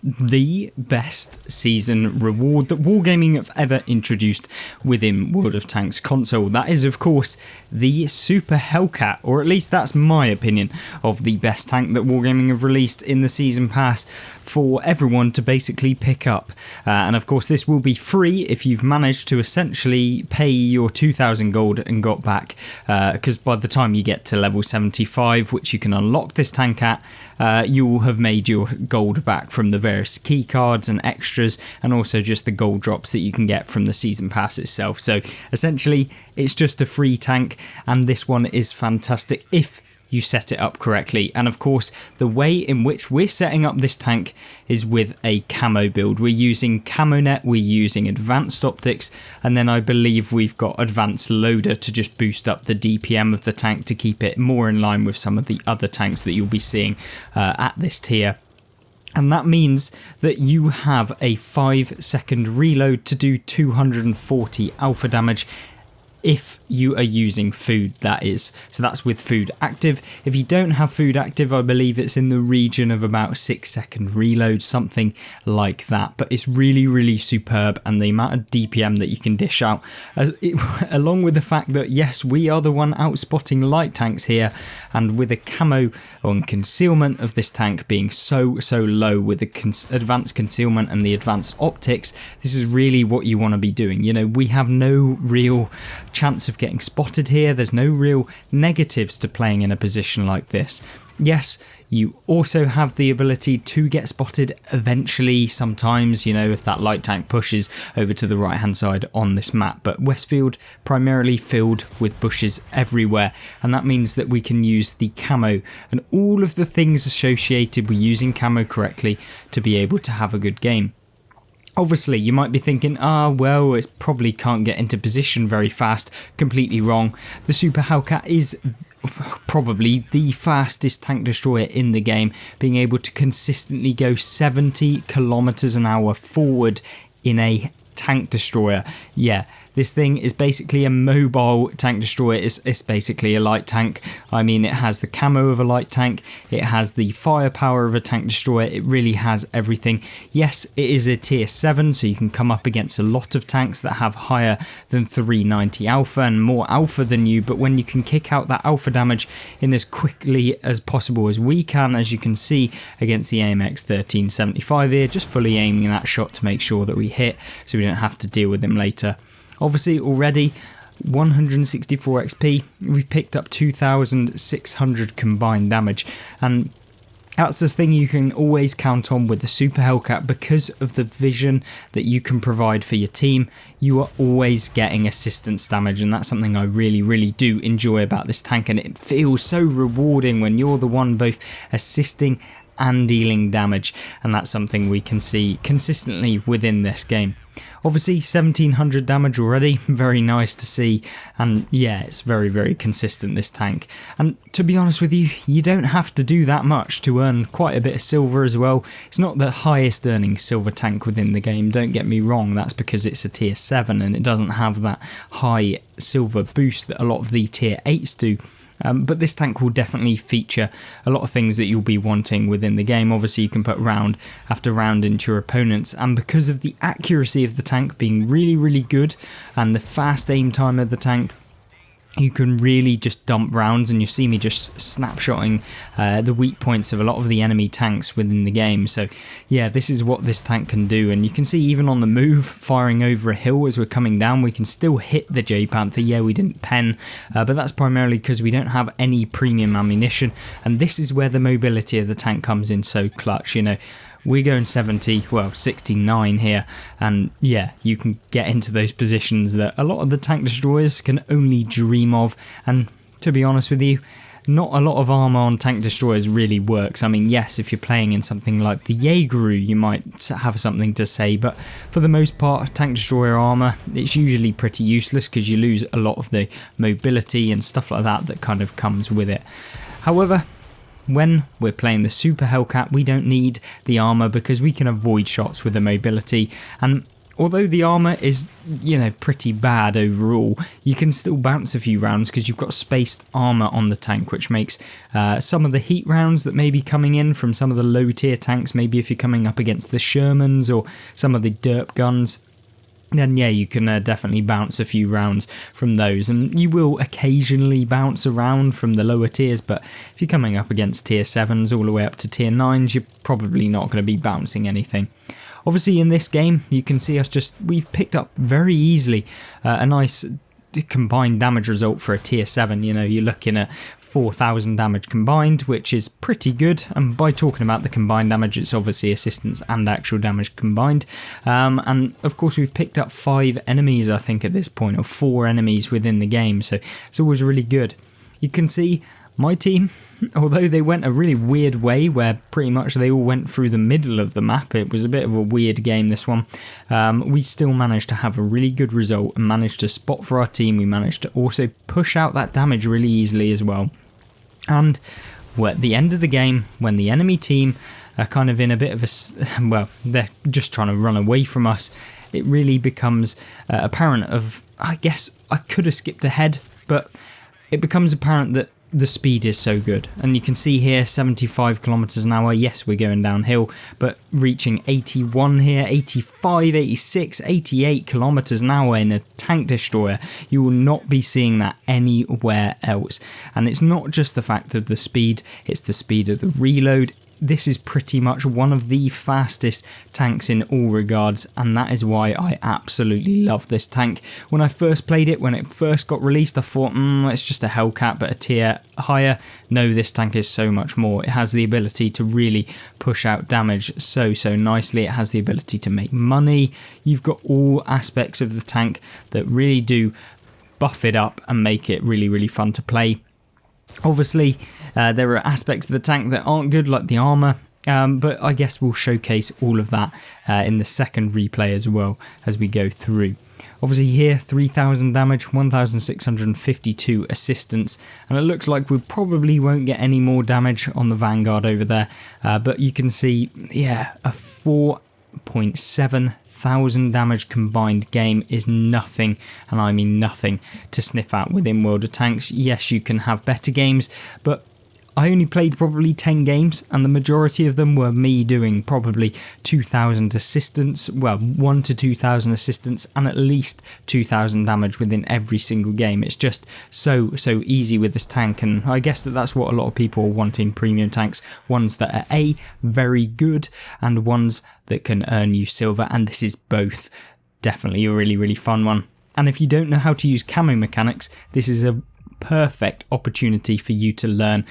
the best season reward that Wargaming have ever introduced within World of Tanks console. That is, of course, the Super Hellcat, or at least that's my opinion of the best tank that Wargaming have released in the Season Pass for everyone to basically pick up. And of course, this will be free if you've managed to essentially pay your 2,000 gold and got back, because by the time you get to level 75, which you can unlock this tank at, you will have made your gold back from the various key cards and extras, and also just the gold drops that you can get from the Season Pass itself. So essentially, it's just a free tank, and this one is fantastic if you set it up correctly. And of course, the way in which we're setting up this tank is with a camo build. We're using camo net, we're using advanced optics, and then I believe we've got advanced loader to just boost up the DPM of the tank to keep it more in line with some of the other tanks that you'll be seeing at this tier. And that means that you have a 5-second reload to do 240 alpha damage if you are using food, that is. So that's with food active. If you don't have food active, I believe it's in the region of about 6-second reload, something like that. But it's really, really superb, and the amount of DPM that you can dish out, along with the fact that, yes, we are the one out spotting light tanks here, and with the camo on concealment of this tank being so low with the advanced concealment and the advanced optics, this is really what you want to be doing. You know, we have no real chance of getting spotted here. There's no real negatives to playing in a position like this. Yes, you also have the ability to get spotted eventually sometimes, you know, if that light tank pushes over to the right hand side on this map, but Westfield primarily filled with bushes everywhere, and that means that we can use the camo and all of the things associated with using camo correctly to be able to have a good game. Obviously, you might be thinking, well, it probably can't get into position very fast. Completely wrong. The Super Hellcat is probably the fastest tank destroyer in the game, being able to consistently go 70 kilometers an hour forward in a tank destroyer. Yeah, this thing is basically a mobile tank destroyer. It's basically a light tank. I mean, it has the camo of a light tank, it has the firepower of a tank destroyer, it really has everything. Yes, it is a tier 7, so you can come up against a lot of tanks that have higher than 390 alpha and more alpha than you, but when you can kick out that alpha damage in as quickly as possible as we can, as you can see against the AMX 1375 here, just fully aiming that shot to make sure that we hit so we don't have to deal with him later. Obviously, already 164 XP, we've picked up 2,600 combined damage, and that's the thing you can always count on with the Super Hellcat. Because of the vision that you can provide for your team, you are always getting assistance damage, and that's something I really do enjoy about this tank, and it feels so rewarding when you're the one both assisting and dealing damage, and that's something we can see consistently within this game. Obviously 1,700 damage already, very nice to see, and yeah, it's very consistent, this tank. And to be honest with you, you don't have to do that much to earn quite a bit of silver as well. It's not the highest earning silver tank within the game, don't get me wrong, that's because it's a tier 7 and it doesn't have that high silver boost that a lot of the tier 8s do. But this tank will definitely feature a lot of things that you'll be wanting within the game. Obviously, you can put round after round into your opponents, and because of the accuracy of the tank being really good and the fast aim time of the tank, you can really just dump rounds, and you see me just snapshotting the weak points of a lot of the enemy tanks within the game. So yeah, this is what this tank can do, and you can see even on the move, firing over a hill as we're coming down, we can still hit the J-Panther. Yeah, we didn't pen, but that's primarily because we don't have any premium ammunition, and this is where the mobility of the tank comes in so clutch, you know. We're going 69 here, and yeah, you can get into those positions that a lot of the tank destroyers can only dream of, and to be honest with you, not a lot of armour on tank destroyers really works. I mean, yes, if you're playing in something like the Jaeger, you might have something to say, but for the most part, tank destroyer armour, it's usually pretty useless because you lose a lot of the mobility and stuff like that that kind of comes with it. However, when we're playing the Super Hellcat, we don't need the armour because we can avoid shots with the mobility, and although the armour is, you know, pretty bad overall, you can still bounce a few rounds because you've got spaced armour on the tank, which makes some of the heat rounds that may be coming in from some of the low tier tanks, maybe if you're coming up against the Shermans or some of the derp guns, then yeah, you can definitely bounce a few rounds from those, and you will occasionally bounce around from the lower tiers, but if you're coming up against tier 7s all the way up to tier 9s, you're probably not going to be bouncing anything. Obviously in this game, you can see we've picked up very easily a nice combined damage result for a tier 7. You know, you're looking at 4,000 damage combined, which is pretty good, and by talking about the combined damage, it's obviously assistance and actual damage combined, and of course we've picked up 5 enemies I think at this point, or 4 enemies within the game, so it's always really good. You can see my team, although they went a really weird way where pretty much they all went through the middle of the map, it was a bit of a weird game this one, we still managed to have a really good result and managed to spot for our team. We managed to also push out that damage really easily as well. And at the end of the game, when the enemy team are kind of in a bit of a, well, they're just trying to run away from us, it really becomes apparent of, I guess I could have skipped ahead, but it becomes apparent that the speed is so good, and you can see here 75 kilometers an hour. Yes, we're going downhill, but reaching 81 here, 85, 86, 88 kilometers an hour in a tank destroyer, you will not be seeing that anywhere else. And it's not just the fact of the speed, it's the speed of the reload. This is pretty much one of the fastest tanks in all regards, and that is why I absolutely love this tank. When I first played it, when it first got released, I thought, it's just a hellcat, but a tier higher. No, this tank is so much more. It has the ability to really push out damage so nicely. It has the ability to make money. You've got all aspects of the tank that really do buff it up and make it really fun to play. Obviously, there are aspects of the tank that aren't good, like the armour, but I guess we'll showcase all of that in the second replay as well as we go through. Obviously here, 3,000 damage, 1,652 assistance, and it looks like we probably won't get any more damage on the Vanguard over there, but you can see, yeah, a 4.7 thousand damage combined game is nothing, and I mean nothing, to sniff at within World of Tanks. Yes, you can have better games, but I only played probably 10 games, and the majority of them were me doing probably 2,000 assistance, well, 1 to 2,000 assistance, and at least 2,000 damage within every single game. It's just so easy with this tank, and I guess that's what a lot of people are wanting, premium tanks, ones that are A, very good, and ones that can earn you silver, and this is both. Definitely a really fun one. And if you don't know how to use camo mechanics, this is a perfect opportunity for you to learn.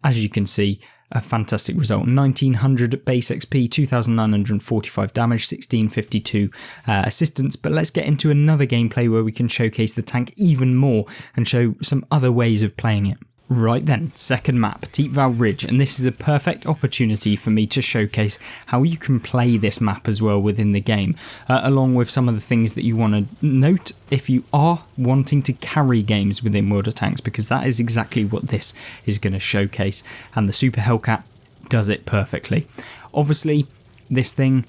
As you can see, a fantastic result. 1900 base XP, 2945 damage, 1652 assistance. But let's get into another gameplay where we can showcase the tank even more and show some other ways of playing it. Right then, second map, Teepval Ridge, and this is a perfect opportunity for me to showcase how you can play this map as well within the game, along with some of the things that you want to note if you are wanting to carry games within World of Tanks, because that is exactly what this is going to showcase, and the Super Hellcat does it perfectly. Obviously, this thing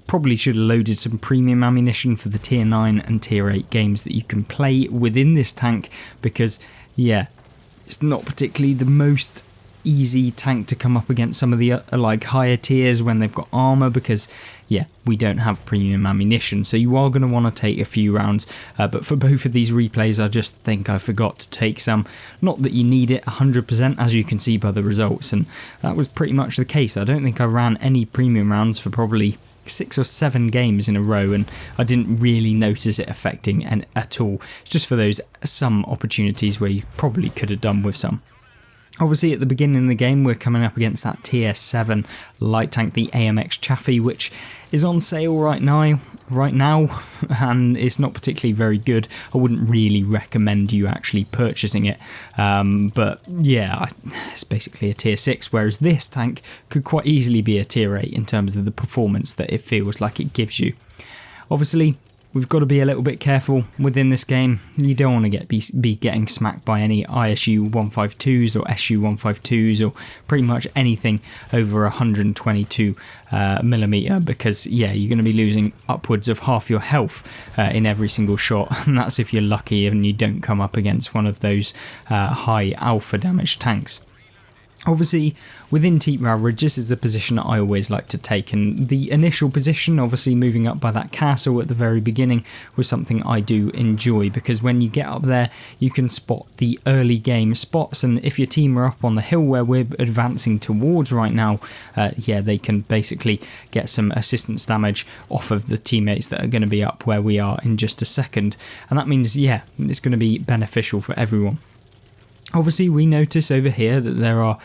probably should have loaded some premium ammunition for the tier 9 and tier 8 games that you can play within this tank, because, yeah, it's not particularly the most easy tank to come up against some of the like higher tiers when they've got armour, because yeah, we don't have premium ammunition, so you are going to want to take a few rounds, but for both of these replays I just think I forgot to take some. Not that you need it 100%, as you can see by the results, and that was pretty much the case. I don't think I ran any premium rounds for probably 6 or 7 games in a row, and I didn't really notice it affecting at all. It's just for those some opportunities where you probably could have done with some. Obviously at the beginning of the game we're coming up against that tier 7 light tank, the AMX Chaffee, which is on sale right now, and it's not particularly very good. I wouldn't really recommend you actually purchasing it, but yeah, it's basically a tier 6, whereas this tank could quite easily be a tier 8 in terms of the performance that it feels like it gives you. Obviously we've got to be a little bit careful within this game. You don't want to be getting smacked by any ISU 152s or SU 152s or pretty much anything over 122 millimeter, because yeah, you're going to be losing upwards of half your health in every single shot, and that's if you're lucky and you don't come up against one of those high alpha damage tanks. Obviously, within Teepral Ridge, this is the position that I always like to take, and the initial position, obviously moving up by that castle at the very beginning, was something I do enjoy, because when you get up there, you can spot the early game spots, and if your team are up on the hill where we're advancing towards right now, yeah, they can basically get some assistance damage off of the teammates that are going to be up where we are in just a second, and that means, yeah, it's going to be beneficial for everyone. Obviously, we notice over here that there are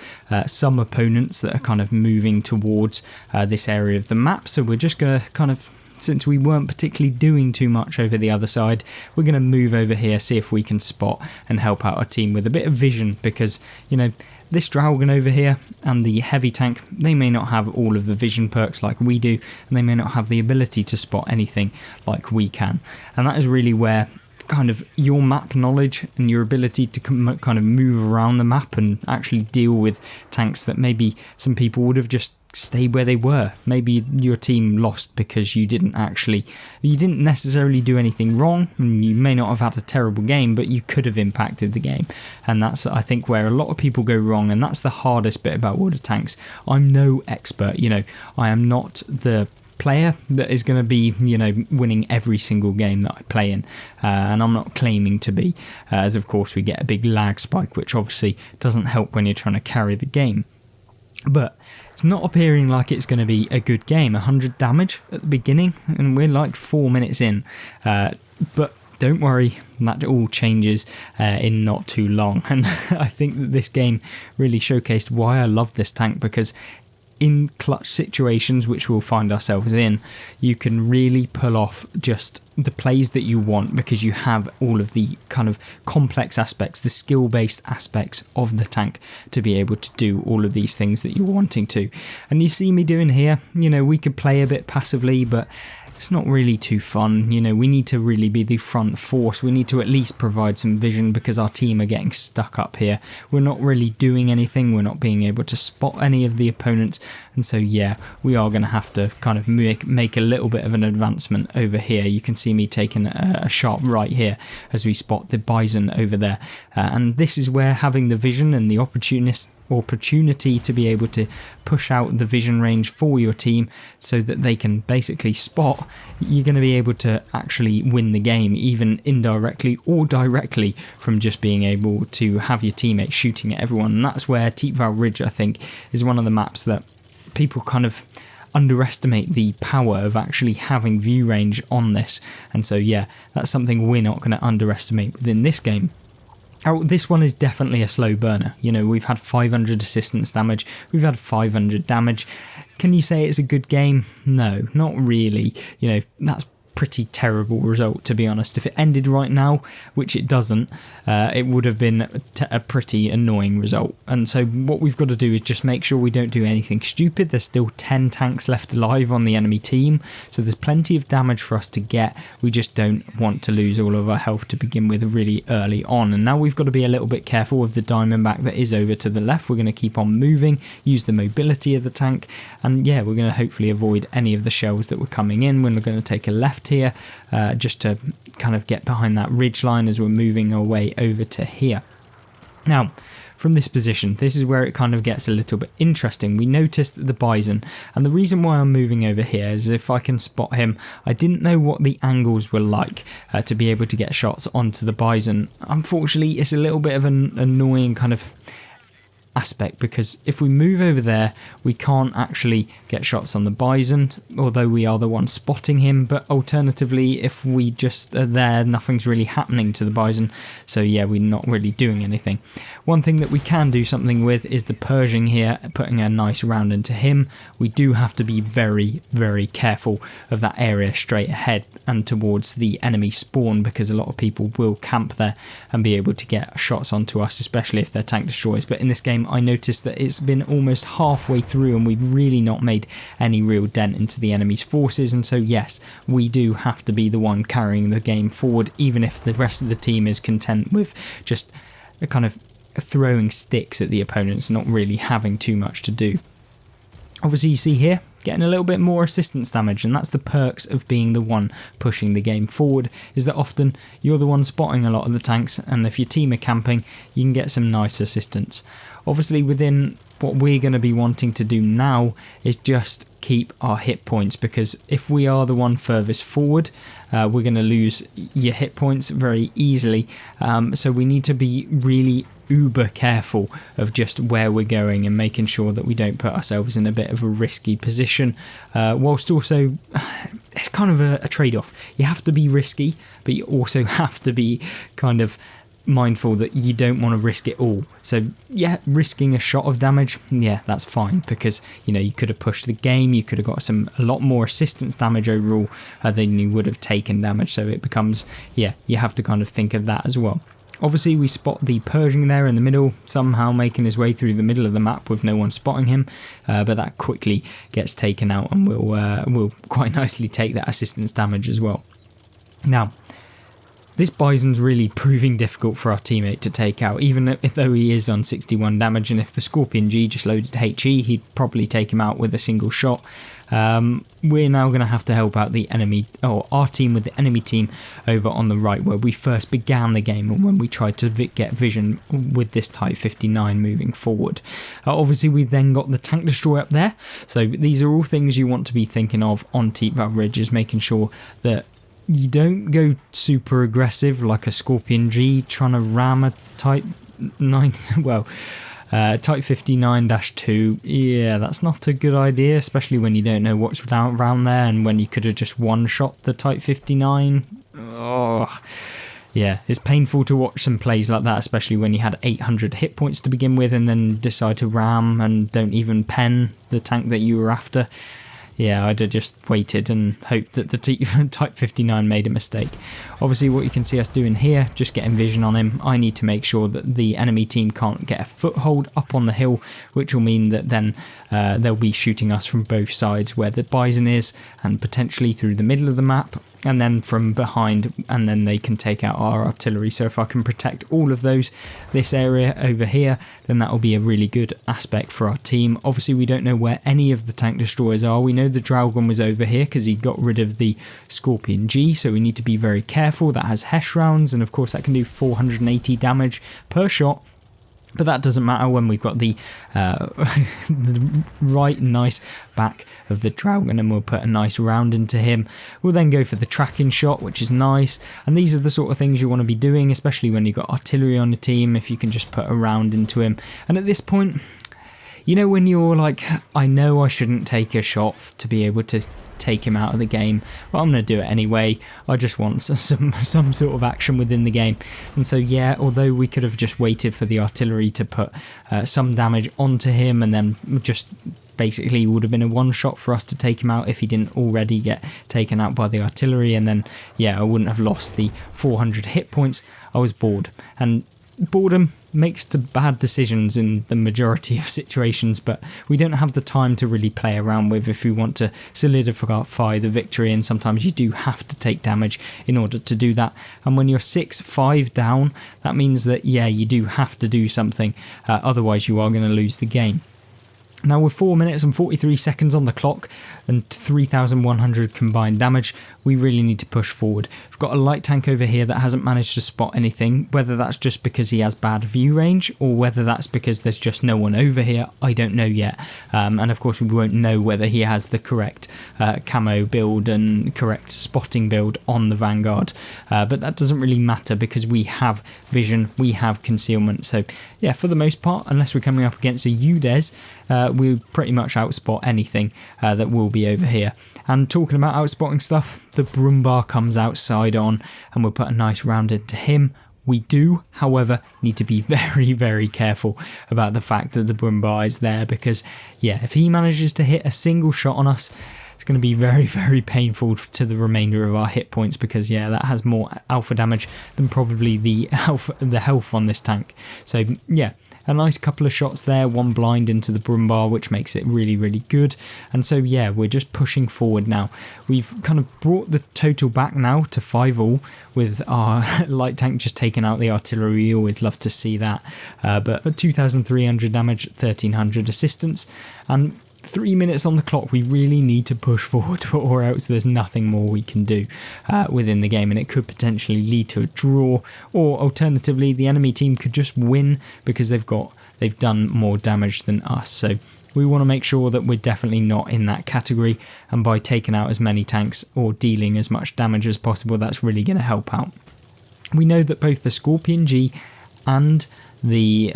some opponents that are kind of moving towards this area of the map, so we're just going to kind of, since we weren't particularly doing too much over the other side, we're going to move over here, see if we can spot and help out our team with a bit of vision, because, you know, this Dragon over here and the heavy tank, they may not have all of the vision perks like we do, and they may not have the ability to spot anything like we can, and that is really where kind of your map knowledge and your ability to kind of move around the map and actually deal with tanks that maybe some people would have just stayed where they were. Maybe your team lost because you didn't necessarily do anything wrong, and you may not have had a terrible game, but you could have impacted the game, and that's, I think, where a lot of people go wrong, and that's the hardest bit about World of Tanks. I'm no expert, you know, I am not the player that is going to be, you know, winning every single game that I play in, and I'm not claiming to be, as of course we get a big lag spike, which obviously doesn't help when you're trying to carry the game. But it's not appearing like it's going to be a good game. 100 damage at the beginning, and we're like 4 minutes in, but don't worry, that all changes in not too long. And I think that this game really showcased why I love this tank, because in clutch situations, which we'll find ourselves in, you can really pull off just the plays that you want, because you have all of the kind of complex aspects, the skill-based aspects of the tank to be able to do all of these things that you're wanting to. And you see me doing here, you know, we could play a bit passively, but it's not really too fun. You know, we need to really be the front force. We need to at least provide some vision, because our team are getting stuck up here. We're not really doing anything. We're not being able to spot any of the opponents. And so, yeah, we are going to have to kind of make a little bit of an advancement over here. You can see me taking a sharp right here as we spot the Bison over there. And this is where having the vision and the opportunity to be able to push out the vision range for your team so that they can basically spot, you're going to be able to actually win the game, even indirectly or directly, from just being able to have your teammates shooting at everyone. And that's where Teepral Ridge, I think, is one of the maps that people kind of underestimate the power of actually having view range on this. And so, yeah, that's something we're not going to underestimate within this game. Oh, this one is definitely a slow burner. You know, we've had 500 assistance damage, we've had 500 damage. Can you say it's a good game? No, not really. You know, that's pretty terrible result, to be honest. If it ended right now, which it doesn't, it would have been a pretty annoying result. And so what we've got to do is just make sure we don't do anything stupid. There's still 10 tanks left alive on the enemy team, so there's plenty of damage for us to get. We just don't want to lose all of our health to begin with really early on. And now we've got to be a little bit careful with the Diamondback that is over to the left. We're going to keep on moving, use the mobility of the tank, and yeah, we're going to hopefully avoid any of the shells that were coming in. We're going to take a left here, just to kind of get behind that ridge line as we're moving our way over to here. Now, from this position, this is where it kind of gets a little bit interesting. We noticed the Bison, and the reason why I'm moving over here is if I can spot him. I didn't know what the angles were like to be able to get shots onto the Bison. Unfortunately, it's a little bit of an annoying kind of aspect, because if we move over there, we can't actually get shots on the Bison, although we are the ones spotting him. But alternatively, if we just are there, nothing's really happening to the Bison, so yeah, we're not really doing anything. One thing that we can do something with is the Pershing here, putting a nice round into him. We do have to be very, very careful of that area straight ahead and towards the enemy spawn, because a lot of people will camp there and be able to get shots onto us, especially if they're tank destroyers. But in this game, I noticed that it's been almost halfway through and we've really not made any real dent into the enemy's forces, and so yes, we do have to be the one carrying the game forward, even if the rest of the team is content with just a kind of throwing sticks at the opponents, not really having too much to do. Obviously you see here, getting a little bit more assistance damage, and that's the perks of being the one pushing the game forward, is that often you're the one spotting a lot of the tanks, and if your team are camping, you can get some nice assistance. Obviously within what we're going to be wanting to do now is just keep our hit points, because if we are the one furthest forward, we're going to lose your hit points very easily, so we need to be really uber careful of just where we're going and making sure that we don't put ourselves in a bit of a risky position, whilst also it's kind of a trade-off. You have to be risky, but you also have to be kind of mindful that you don't want to risk it all. So yeah, risking a shot of damage, yeah, that's fine, because you know, you could have pushed the game, you could have got a lot more assistance damage overall than you would have taken damage, so it becomes, yeah, you have to kind of think of that as well. Obviously we spot the Pershing there in the middle, somehow making his way through the middle of the map with no one spotting him, but that quickly gets taken out, and we'll quite nicely take that assistance damage as well. Now, this Bison's really proving difficult for our teammate to take out, even though he is on 61 damage, and if the Scorpion G just loaded HE, he'd probably take him out with a single shot. We're now going to have to help out the enemy, or our team with the enemy team over on the right, where we first began the game and when we tried to get vision with this Type 59 moving forward. Obviously we then got the tank destroyer up there, so these are all things you want to be thinking of on Teepval Ridge, is making sure that you don't go super aggressive like a Scorpion G trying to ram a Type 9, well, Type 59-2, yeah, that's not a good idea, especially when you don't know what's around there, and when you could have just one-shot the Type 59. Oh, yeah, it's painful to watch some plays like that, especially when you had 800 hit points to begin with and then decide to ram and don't even pen the tank that you were after. Yeah, I'd have just waited and hoped that the Type 59 made a mistake. Obviously what you can see us doing here, just getting vision on him. I need to make sure that the enemy team can't get a foothold up on the hill, which will mean that then they'll be shooting us from both sides where the Bison is, and potentially through the middle of the map, and then from behind, and then they can take out our artillery. So if I can protect all of this area over here, then that will be a really good aspect for our team. Obviously we don't know where any of the tank destroyers are. We know the Dragon was over here because he got rid of the Scorpion G, so we need to be very careful. That has Hesh rounds, and of course that can do 480 damage per shot. But that doesn't matter when we've got the right nice back of the Dragon, and we'll put a nice round into him. We'll then go for the tracking shot, which is nice, and these are the sort of things you want to be doing, especially when you've got artillery on the team, if you can just put a round into him. And at this point, you know, when you're like, I know I shouldn't take a shot to be able to take him out of the game, but I'm going to do it anyway. I just want some sort of action within the game. And so yeah, although we could have just waited for the artillery to put some damage onto him, and then just basically would have been a one shot for us to take him out if he didn't already get taken out by the artillery, and then yeah, I wouldn't have lost the 400 hit points. I was bored, and boredom makes to bad decisions in the majority of situations, but we don't have the time to really play around with if we want to solidify the victory, and sometimes you do have to take damage in order to do that. And when you're 6-5 down, that means that yeah, you do have to do something, otherwise you are going to lose the game. Now with 4 minutes and 43 seconds on the clock and 3,100 combined damage, we really need to push forward. We've got a light tank over here that hasn't managed to spot anything, whether that's just because he has bad view range or whether that's because there's just no one over here, I don't know yet. And of course we won't know whether he has the correct camo build and correct spotting build on the Vanguard, but that doesn't really matter because we have vision, we have concealment. So yeah, for the most part, unless we're coming up against a UDES, we pretty much outspot anything that will be over here. And talking about outspotting stuff, the Brumbar comes outside on, and we'll put a nice round into him. We do, however, need to be very, very careful about the fact that the Brumbar is there, because yeah, if he manages to hit a single shot on us, it's going to be very, very painful to the remainder of our hit points, because yeah, that has more alpha damage than probably the health on this tank. So yeah, a nice couple of shots there, one blind into the Brumbar, which makes it really, really good. And so yeah, we're just pushing forward now. We've kind of brought the total back now to 5-all, with our light tank just taking out the artillery. We always love to see that. But 2,300 damage, 1,300 assistance, and 3 minutes on the clock. We really need to push forward, or else there's nothing more we can do within the game, and it could potentially lead to a draw, or alternatively the enemy team could just win because they've done more damage than us. So we want to make sure that we're definitely not in that category, and by taking out as many tanks or dealing as much damage as possible, that's really going to help out. We know that both the Scorpion G and the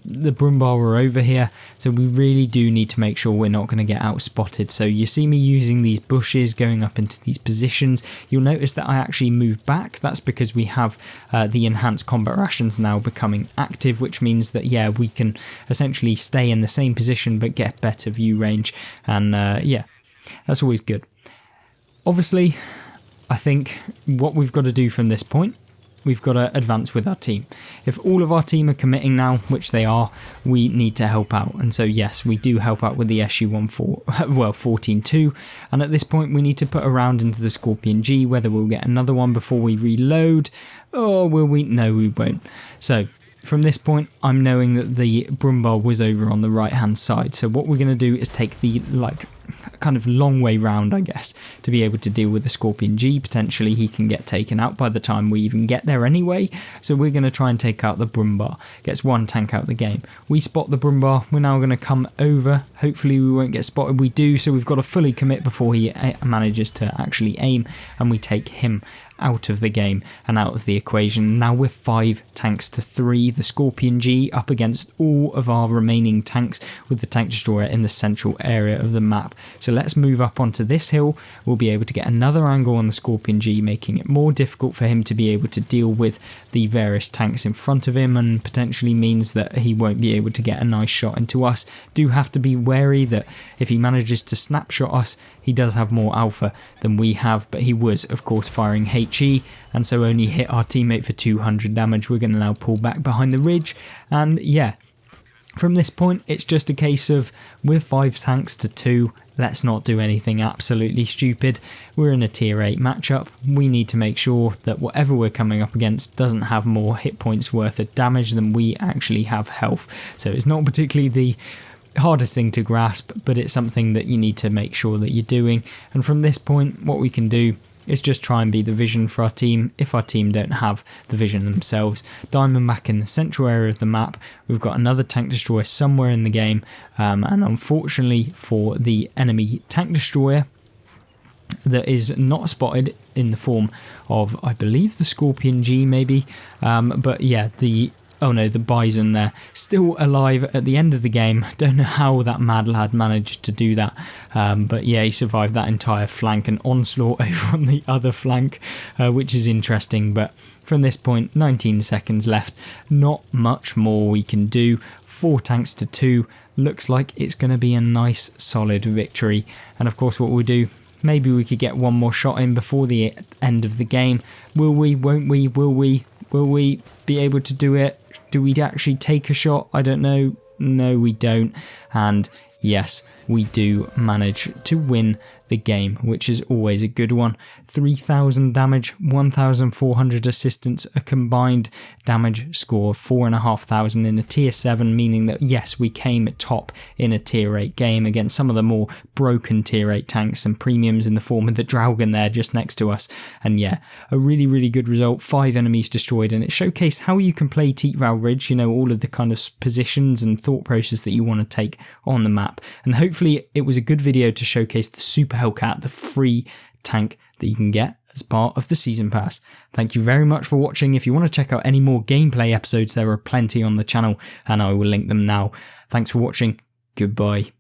Brumbar are over here, so we really do need to make sure we're not going to get out spotted. So you see me using these bushes, going up into these positions. You'll notice that I actually move back. That's because we have the enhanced combat rations now becoming active, which means that yeah, we can essentially stay in the same position but get better view range, and yeah, that's always good. Obviously, I think what we've got to do from this point, we've got to advance with our team. If all of our team are committing now, which they are, we need to help out. And so yes, we do help out with the SU-14-2, and at this point we need to put a round into the Scorpion G. Whether we'll get another one before we reload, or will we? No, we won't. So from this point, I'm knowing that the Brumbar was over on the right hand side, so what we're going to do is take the kind of long way round, I guess, to be able to deal with the Scorpion G. Potentially he can get taken out by the time we even get there anyway, so we're going to try and take out the Brumbar. Gets one tank out the game. We spot the Brumbar, we're now going to come over. Hopefully we won't get spotted. We do, so we've got to fully commit before he manages to actually aim, and we take him out of the game and out of the equation. Now we're 5 tanks to 3. The Scorpion G up against all of our remaining tanks, with the tank destroyer in the central area of the map. So let's move up onto this hill. We'll be able to get another angle on the Scorpion G, making it more difficult for him to be able to deal with the various tanks in front of him, and potentially means that he won't be able to get a nice shot into us. Do have to be wary that if he manages to snapshot us, he does have more alpha than we have, but he was of course firing HE, and so only hit our teammate for 200 damage. We're going to now pull back behind the ridge, and yeah, from this point it's just a case of we're 5 tanks to 2. Let's not do anything absolutely stupid. We're in a tier 8 matchup. We need to make sure that whatever we're coming up against doesn't have more hit points worth of damage than we actually have health. So it's not particularly the hardest thing to grasp, but it's something that you need to make sure that you're doing. And from this point, what we can do is just try and be the vision for our team if our team don't have the vision themselves. Diamondback in the central area of the map. We've got another tank destroyer somewhere in the game, and unfortunately for the enemy tank destroyer, that is not spotted in the form of, I believe, the Scorpion G maybe, but yeah, the Bison there, still alive at the end of the game. Don't know how that mad lad managed to do that, but yeah, he survived that entire flank and onslaught over on the other flank, which is interesting. But from this point, 19 seconds left, not much more we can do. 4 tanks to 2, looks like it's going to be a nice solid victory. And of course what we'll do, maybe we could get one more shot in before the end of the game. Will we? Won't we? Will we? Will we be able to do it? Do we actually take a shot? I don't know. No, we don't. And yes, we do manage to win the game, which is always a good one. 3,000 damage, 1,400 assistance, a combined damage score of 4,500 in a tier 7, meaning that yes, we came top in a tier 8 game against some of the more broken tier 8 tanks and premiums in the form of the Dragon there just next to us. And yeah, a really, really good result. 5 enemies destroyed, and it showcased how you can play Teatval Ridge, you know, all of the kind of positions and thought process that you want to take on the map. And hopefully it was a good video to showcase the Super Hellcat, the free tank that you can get as part of the Season Pass. Thank you very much for watching. If you want to check out any more gameplay episodes, there are plenty on the channel, and I will link them now. Thanks for watching. Goodbye.